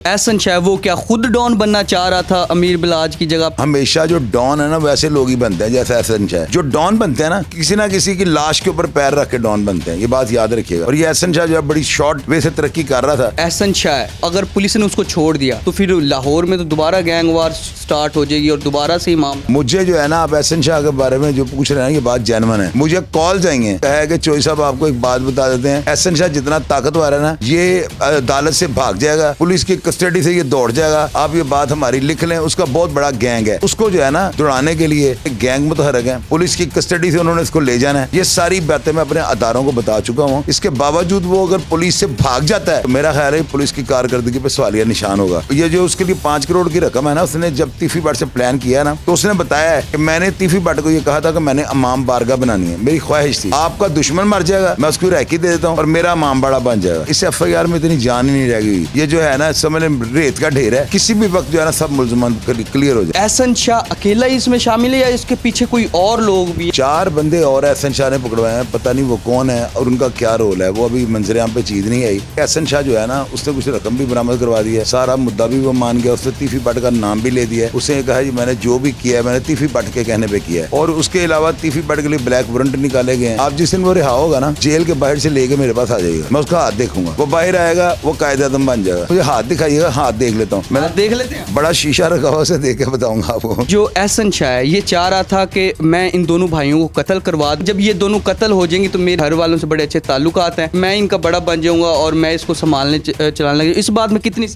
एहसन शाह वो क्या खुद डॉन बनना चाह रहा था अमीर बिलाज की जगह? हमेशा जो डॉन है ना वैसे लोग ही बनते हैं, जैसे एहसन शाह जो डॉन बनते हैं ना, किसी ना किसी की लाश के ऊपर पैर रख के डॉन बनते हैं, ये बात याद रखिएगा। और ये एहसन शाह जो है बड़ी शॉर्ट वे से तरक्की कर रहा था। एहसन शाह अगर पुलिस ने उसको छोड़ दिया तो फिर लाहौर में तो दोबारा गैंग वार स्टार्ट हो जाएगी और दोबारा से ही मामला। मुझे जो है ना, आप एहसन शाह के बारे में जो पूछ रहे हैं ये बात जेन्युइन है। मुझे कॉल जाएंगे, कहा कि चोई साहब आपको एक बात बता देते हैं, एहसन शाह जितना ताकतवर है ना, ये अदालत से भाग जाएगा, पुलिस की कस्टडी से ये दौड़ जाएगा, आप ये बात हमारी लिख लें। उसका बहुत बड़ा गैंग है, उसको जो है ना दौड़ाने के लिए गैंग मुतहरक है, पुलिस की कस्टडी से उन्होंने इसको ले जाना है। ये सारी बातें मैं अपने अदारों को बता चुका हूँ। इसके बावजूद वो अगर पुलिस से भाग जाता है तो मेरा ख्याल है पुलिस की कारकर्दगी पे सवालिया निशान होगा। ये जो उसके लिए 5 करोड़ की रकम है ना, उसने जब तीफी बट से प्लान किया ना, तो उसने बताया है कि मैंने तीफी बट को ये कहा था कि मैंने इमाम बारगाह बनानी है, मेरी ख्वाहिश थी, आपका दुश्मन मर जाएगा मैं उसको रैकी दे देता हूँ और मेरा इमाम बाड़ा बन जाएगा। इस FIR में इतनी जान ही नहीं रह गई। ये जो है ना समझ रेत का ढेर है, किसी भी वक्त जो है ना सब मुल्ज़मान क्लियर हो जाए। एहसन शाह अकेला ही इसमें शामिल है या इसके पीछे कोई और लोग भी? 4 बंदे और एहसन शाह ने पकड़वाए हैं, पता नहीं वो कौन है और उनका क्या रोल है, वो अभी मंजर-ए-आम पे चीज नहीं आई। एहसन शाह जो है ना, उसने कुछ रकम भी बरामद करवा दी है, सारा मुद्दा भी वो मान गया, उसने तीफी बट का नाम भी ले दिया है। उसने कहा जी मैंने जो भी किया है मैंने तीफी बट के कहने पे किया है। और उसके अलावा तीफी बट के लिए ब्लैक वारंट निकाले गए हैं। आप जिस दिन वो रिहा होगा ना, जेल के बाहर से लेके मेरे पास आ जाएगा, मैं उसका हाथ देखूंगा, वो बाहर आएगा, वो कायदे आज़म बन जाएगा। मुझे हाथ दिखाइएगा, हाथ देख लेता हूँ, मैंने देख लेते हैं, बड़ा शीशा रखा हुआ, उसे देख के बताऊंगा आपको। जो एहसन शाह है ये चाह रहा था कि मैं इन दोनों भाइयों को कत्ल करवा दूं। जब ये दोनों कत्ल हो जाएंगे तो मेरे घर वालों से बड़े अच्छे ताल्लुकात हैं, मैं इनका बड़ा बन जाऊंगा और मैं इसको संभालने चलाने लगे। इस बात में कितनी?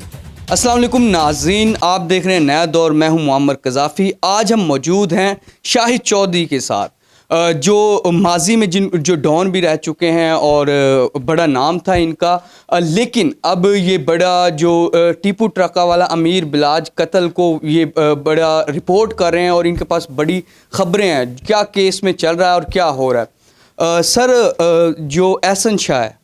अस्सलाम वालेकुम नाज़रीन, आप देख रहे हैं नया दौर, मैं हूं मुअम्मर कज़ाफ़ी। आज हम मौजूद हैं शाहिद चौधरी के साथ, जो माजी में जो डॉन भी रह चुके हैं और बड़ा नाम था इनका, लेकिन अब ये बड़ा जो टीपू ट्रका वाला अमीर बिलाज कत्ल को ये बड़ा रिपोर्ट कर रहे हैं और इनके पास बड़ी ख़बरें हैं क्या केस में चल रहा है और क्या हो रहा है। सर, जो एहसन शाह है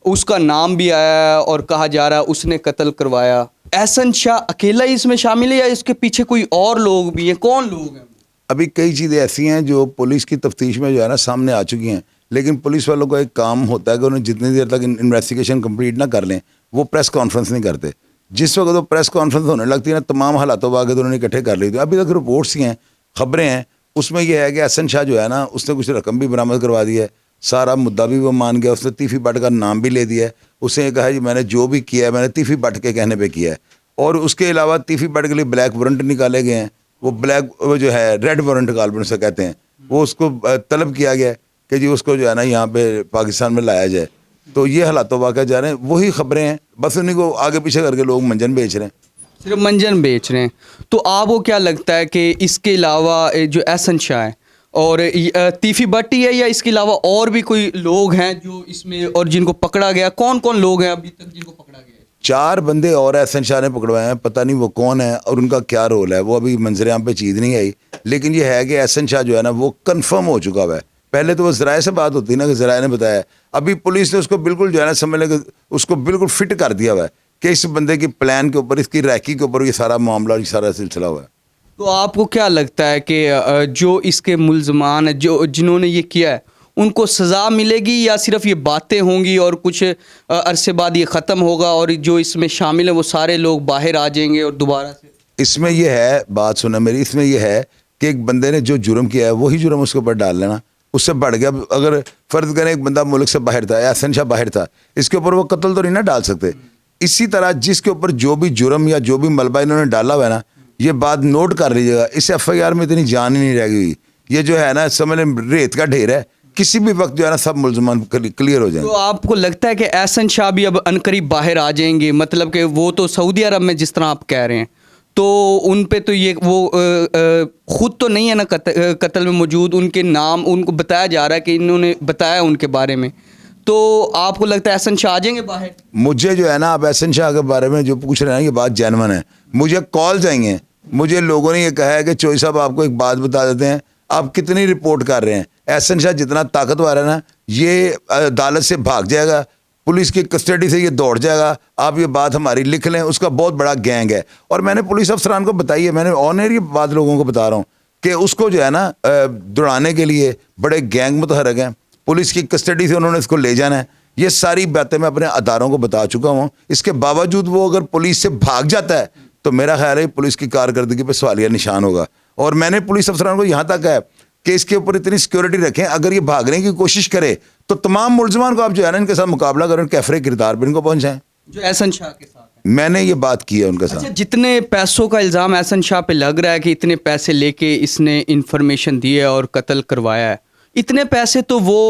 उसका नाम भी आया है और कहा जा रहा है उसने कत्ल करवाया। एहसन शाह अकेला ही इसमें शामिल है या इसके पीछे कोई और लोग भी हैं? कौन लोग हैं? अभी कई चीज़ें ऐसी हैं जो पुलिस की तफ्तीश में जो है ना सामने आ चुकी हैं, लेकिन पुलिस वालों का एक काम होता है कि उन्हें जितनी देर तक इन्वेस्टिगेशन कंप्लीट ना कर लें वो प्रेस कॉन्फ्रेंस नहीं करते। जिस वक्त वो प्रेस कॉन्फ्रेंस होने लगती है ना, तमाम हालातों वाक़ उन्होंने इकट्ठे कर ली थी। अभी तक रिपोर्ट्स ही हैं, ख़बरें हैं, उसमें यह है कि एहसन शाह जो है ना, उसने कुछ रकम भी बरामद करवा दी है, सारा मुद्दा भी वो मान गया, उसने तीफी बट का नाम भी ले दिया है। उसने ये कहा जी मैंने जो भी किया है मैंने तीफी बट के कहने पर किया है। और उसके अलावा तीफी बट के लिए ब्लैक वारंट निकाले गए हैं, वो ब्लैक वो जो है रेड वारंट काल्पन से कहते हैं, वो उसको तलब किया गया कि जी उसको जो है ना यहाँ पे पाकिस्तान में लाया जाए। तो ये हालात वाक़ जा रहे हैं, वही ख़बरें हैं, बस उन्हीं को आगे पीछे करके लोग मंजन बेच रहे हैं, सिर्फ मंजन बेच रहे हैं। तो आपको क्या लगता है कि इसके अलावा जो एहसन शाह है और तीफी बट ही है या इसके अलावा और भी कोई लोग हैं जो इसमें और जिनको पकड़ा गया? कौन कौन लोग हैं अभी तक जिनको पकड़ा गया? 4 बंदे और एहसन शाह ने पकड़वाए हैं, पता नहीं वो कौन है और उनका क्या रोल है, वो अभी मंजर-ए-आम पे चीज़ नहीं आई। लेकिन ये है कि एहसन शाह जो है ना वो कन्फर्म हो चुका हुआ है। पहले तो वो ज़राए से बात होती ना कि ज़राए ने बताया, अभी पुलिस ने उसको बिल्कुल जो है ना समझ लें उसको बिल्कुल फिट कर दिया हुआ है कि इस बंदे की प्लान के ऊपर, इसकी रैकी के ऊपर ये सारा मामला, ये सारा सिलसिला हुआ है। तो आपको क्या लगता है कि जो इसके मुल्ज़मान है, जो जिन्होंने ये किया है, उनको सज़ा मिलेगी या सिर्फ ये बातें होंगी और कुछ अरसे बाद ये ख़त्म होगा और जो इसमें शामिल है वो सारे लोग बाहर आ जाएंगे और दोबारा से? इसमें यह है, बात सुना मेरी, इसमें यह है कि एक बंदे ने जो जुर्म किया है वही जुर्म उसके ऊपर डाल लेना, उससे बढ़ गया। अगर फ़र्ज़ करें एक बंदा मुल्क से बाहर था, एहसन शाह बाहर था, इसके ऊपर वो कत्ल तो नहीं ना डाल सकते। इसी तरह जिसके ऊपर जो भी जुर्म या जो भी मलबा इन्होंने डाला हुआ है ना, ये बात नोट कर लीजिएगा, इस FIR में इतनी जान ही नहीं रह गई। ये जो है ना समझ लें रेत का ढेर है, किसी भी वक्त जो है ना सब मुल्ज़मान क्लियर हो जाएंगे। तो आपको लगता है कि एहसन शाह भी अब अनकरीब बाहर आ जाएंगे? मतलब कि वो तो सऊदी अरब में जिस तरह आप कह रहे हैं, तो उन पे तो ये वो खुद तो नहीं है ना कत्ल में मौजूद, उनके नाम उनको बताया जा रहा है कि इन्होंने बताया उनके बारे में, तो आपको लगता है एहसन शाह आ जाएंगे बाहर? मुझे जो है ना, आप एहसन शाह के बारे में जो पूछ रहे हैं ये बात जेन्युइन है। मुझे कॉल जाएंगे, मुझे लोगों ने ये कहा है कि चोई साहब आपको एक बात बता देते हैं, आप कितनी रिपोर्ट कर रहे हैं, एहसन शाह जितना ताकतवर है ना, ये अदालत से भाग जाएगा, पुलिस की कस्टडी से ये दौड़ जाएगा, आप ये बात हमारी लिख लें, उसका बहुत बड़ा गैंग है। और मैंने पुलिस अफसरान को बताई है, मैंने ऑन एयर ये बात लोगों को बता रहा हूँ कि उसको जो है ना दौड़ाने के लिए बड़े गैंग मुतहरक हैं, पुलिस की कस्टडी से उन्होंने इसको ले जाना है। ये सारी बातें मैं अपने अदारों को बता चुका हूँ। इसके बावजूद वो अगर पुलिस से भाग जाता है तो मेरा ख्याल है पुलिस की कारकर्दगी पे सवालिया निशान होगा। और मैंने पुलिस अफसरान को यहाँ तक है कि इसके ऊपर इतनी सिक्योरिटी रखें, अगर ये भागने की कोशिश करे तो तमाम मुलजमान को आप जो है ना इनके साथ मुकाबला करें, कैफरे किरदार पर इनको पहुंच जाएं। जो एहसन शाह के साथ है। मैंने ये बात की है उनके साथ। अच्छा, जितने पैसों का इल्ज़ाम एहसन शाह पे लग रहा है कि इतने पैसे लेके इसने इंफॉर्मेशन दी है और कत्ल करवाया है, इतने पैसे तो वो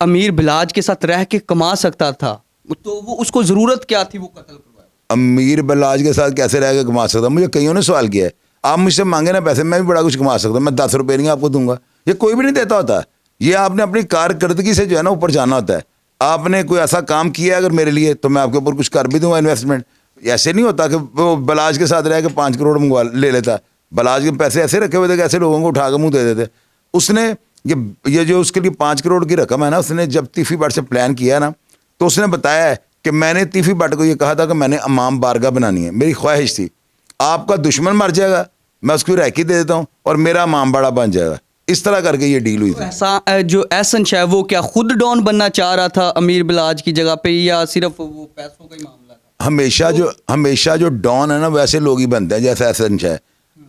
अमीर बिलाज के साथ रह के कमा सकता था, तो वो उसको ज़रूरत क्या थी वो कत्ल करवाया? अमीर बलाज के साथ कैसे रह के कमा सकता? मुझे कईयों ने सवाल किया है, आप मुझसे मांगे ना पैसे, मैं भी बड़ा कुछ कमा सकता हूँ, मैं 10 रुपये नहीं आपको दूंगा। ये कोई भी नहीं देता होता। ये आपने अपनी कारकर्दगी से जो है ना ऊपर जाना होता है। आपने कोई ऐसा काम किया है अगर मेरे लिए, तो मैं आपके ऊपर कुछ कर भी दूंगा इन्वेस्टमेंट। ऐसे नहीं होता कि वो बलाज के साथ रह के 5 करोड़ मंगवा ले लेता। बलाज के पैसे ऐसे रखे हुए थे कि ऐसे लोगों को उठा के मुँह दे देते। उसने ये जो उसके लिए 5 करोड़ की रकम है ना, उसने जब तीफी बट से प्लान किया ना, तो उसने बताया है कि मैंने तीफी बट को ये कहा था कि मैंने इमाम बारगाह बनानी है, मेरी ख्वाहिश थी। आपका दुश्मन मर जाएगा, मैं उसको रैकी दे देता हूँ और मेरा इमाम बाड़ा बन जाएगा। इस तरह करके ये डील हुई थी। ऐसा जो एहसन शाह वो क्या खुद डॉन बनना चाह रहा था अमीर बिलाज की जगह पे, या सिर्फ वो पैसों का ही मामला था? हमेशा जो डॉन है ना वैसे लोग ही बनते हैं, जैसे एहसन शाह।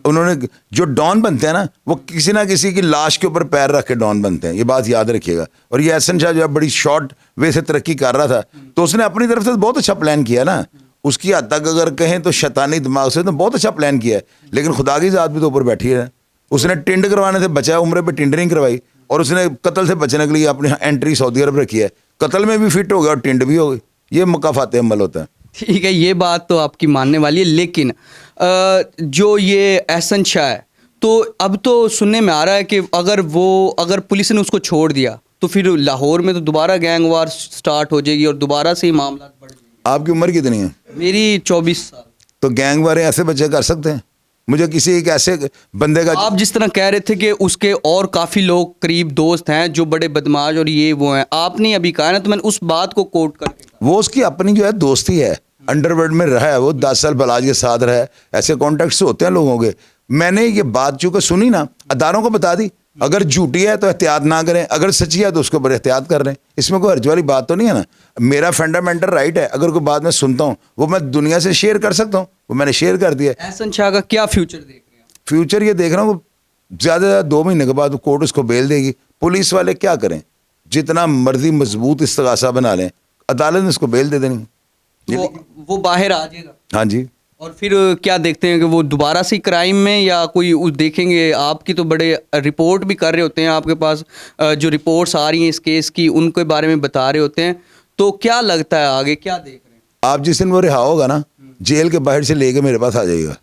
उन्होंने जो डॉन बनते हैं ना, वो किसी ना किसी की लाश के ऊपर पैर रख के डॉन बनते हैं, ये बात याद रखिएगा। और ये एहसन शाह जो है बड़ी शॉर्ट वे से तरक्की कर रहा था, तो उसने अपनी तरफ से बहुत अच्छा प्लान किया ना। उसकी हद तक अगर कहें तो शैतानी दिमाग से तो बहुत अच्छा प्लान किया है, लेकिन खुदा की ज़ात भी तो ऊपर बैठी है। उसने टिंड करवाने से बचा, उम्र पे टिंडरिंग करवाई, और उसने कत्ल से बचने के लिए अपनी एंट्री सऊदी अरब रखी है। कत्ल में भी फिट हो गया और टिंड भी हो गई। ये मुकाफात अमल होता है। ठीक है, ये बात तो आपकी मानने वाली है, लेकिन जो ये एहसन शाह है, तो अब तो सुनने में आ रहा है कि अगर पुलिस ने उसको छोड़ दिया तो फिर लाहौर में तो दोबारा गैंग वार स्टार्ट हो जाएगी और दोबारा से ही मामला बढ़ जाएंगे। आपकी उम्र कितनी है? मेरी 24 साल। तो गैंग वारे ऐसे बच्चे कर सकते हैं? मुझे किसी एक ऐसे बंदे का, आप जिस तरह कह रहे थे कि उसके और काफ़ी लोग करीब दोस्त हैं जो बड़े बदमाश और ये वो हैं, आपने अभी कहा ना, तो मैंने उस बात को कोट करके कहा। वो उसकी अपनी जो है दोस्ती है, अंडरवर्ल्ड में रहा है वो, 10 साल बलाज के साथ रहा है, ऐसे कॉन्टेक्ट्स होते हैं लोगों के। मैंने ये बात चूंकि सुनी ना, अदारों को बता दी। अगर झूठी है तो एहतियात ना करें, अगर सच्ची है तो उसके ऊपर एहतियात कर रहे हैं। इसमें कोई हर्ज वाली बात तो नहीं है ना। मेरा फंडामेंटल राइट है, अगर कोई बात मैं सुनता हूँ वो मैं दुनिया से शेयर कर सकता हूँ, वो मैंने शेयर कर दिया। एहसन शाह का क्या फ्यूचर देख रहे हैं? फ्यूचर ये देख रहा हूँ, ज़्यादा से ज़्यादा 2 महीने के बाद कोर्ट उसको बेल देगी। पुलिस वाले क्या करें, जितना मर्जी मजबूत इस्तगासा बना लें, अदालत ने उसको बेल दे देनी। वो बाहर आ जाएगा। हाँ जी। और फिर क्या देखते हैं कि वो दोबारा से क्राइम में, या कोई देखेंगे? आपकी तो बड़े रिपोर्ट भी कर रहे होते हैं, आपके पास जो रिपोर्ट्स आ रही हैं इस केस की, उनके बारे में बता रहे होते हैं, तो क्या लगता है आगे क्या देख रहे हैं आप? जिस दिन वो रिहा होगा ना, जेल के बाहर से लेके मेरे पास आ जाइएगा,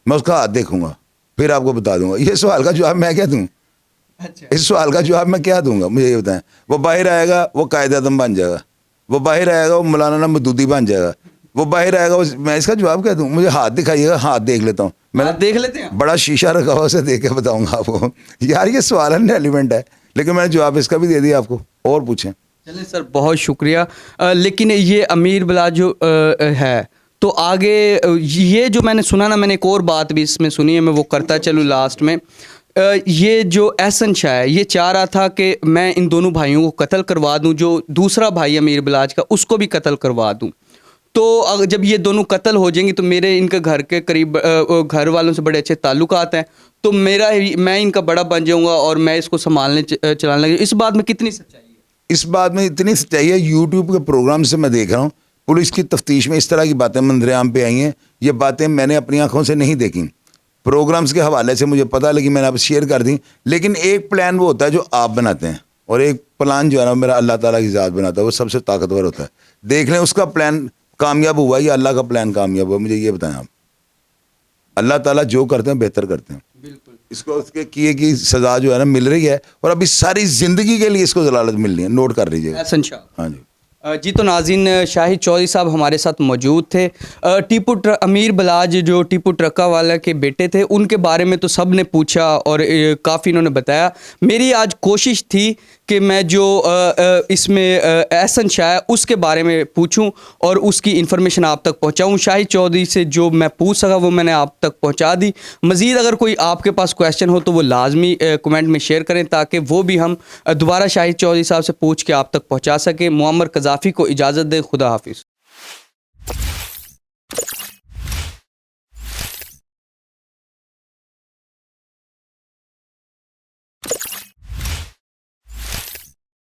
मैं उसका हाथ देखूंगा, फिर आपको बता दूंगा। ये सवाल का जवाब मैं क्या दूं? अच्छा, इस सवाल का जवाब मैं क्या दूंगा, मुझे ये बताएं। वो बाहर आएगा, वो कायदे आज़म बन जाएगा। वो बाहर आएगा, वो मौलाना मदूदी बन जाएगा। वो बाहर आएगा, मैं इसका जवाब क्या दूं? मुझे हाथ दिखाइएगा, हाथ देख लेता हूँ। मैंने देख लेते हैं। बड़ा शीशा रखा हुआ, उसे देख के बताऊंगा आपको। यार ये सवाल एलिमेंट है, लेकिन मैंने जवाब इसका भी दे दिया आपको। और पूछें। चलें सर, बहुत शुक्रिया। लेकिन ये अमीर बिलाज जो है, तो आगे ये जो मैंने सुना ना, मैंने एक और बात भी इसमें सुनी है, मैं वो करता चलूँ लास्ट में। ये जो एहसन शाह है, ये चाह रहा था कि मैं इन दोनों भाइयों को कत्ल करवा दूं, जो दूसरा भाई अमीर बिलाज का उसको भी कत्ल करवा दूं। तो जब ये दोनों कत्ल हो जाएंगे तो मेरे इनके घर के करीब घर वालों से बड़े अच्छे ताल्लुकात हैं, तो मैं इनका बड़ा बन जाऊंगा और मैं इसको संभालने चलाने लगे। इस बात में कितनी सच्चाई है? इस बात में इतनी सच्चाई है, यूट्यूब के प्रोग्राम से मैं देख रहा हूँ, पुलिस की तफ्तीश में इस तरह की बातें मंजरेआम पे आई हैं। ये बातें मैंने अपनी आंखों से नहीं देखी, प्रोग्राम्स के हवाले से मुझे पता लगी, मैंने आप शेयर कर दी। लेकिन एक प्लान वो होता है जो आप बनाते हैं, और एक प्लान जो है ना मेरा अल्लाह ताला की ज़ात बनाता है, वो सबसे ताकतवर होता है। देख लें उसका प्लान कामयाब हुआ या अल्लाह का प्लान कामयाब हुआ, मुझे ये बताएं आप। अल्लाह ताला जो करते हैं बेहतर करते हैं। बिल्कुल। इसको उसके किए की सज़ा जो है ना मिल रही है, और अभी सारी ज़िंदगी के लिए इसको जलालत मिलनी है, नोट कर लीजिएगा। एहसन शाह। हाँ जी। जी, तो नाज़रीन, शाहिद चौधरी साहब हमारे साथ मौजूद थे। अमीर बिलाज जो टीपू ट्रक्का वाला के बेटे थे, उनके बारे में तो सब ने पूछा और काफ़ी इन्होंने बताया। मेरी आज कोशिश थी कि मैं जो इसमें एहसन शाह उसके बारे में पूछूं और उसकी इन्फॉर्मेशन आप तक पहुंचाऊं। शाहिद चौधरी से जो मैं पूछ सका वो मैंने आप तक पहुंचा दी। मज़ीद अगर कोई आपके पास क्वेश्चन हो तो वो लाजमी कमेंट में शेयर करें, ताकि वो भी हम दोबारा शाहिद चौधरी साहब से पूछ के आप तक पहुंचा सकें। मुअम्मर कज़ाफ़ी को इजाज़त दें। खुदा हाफिज़।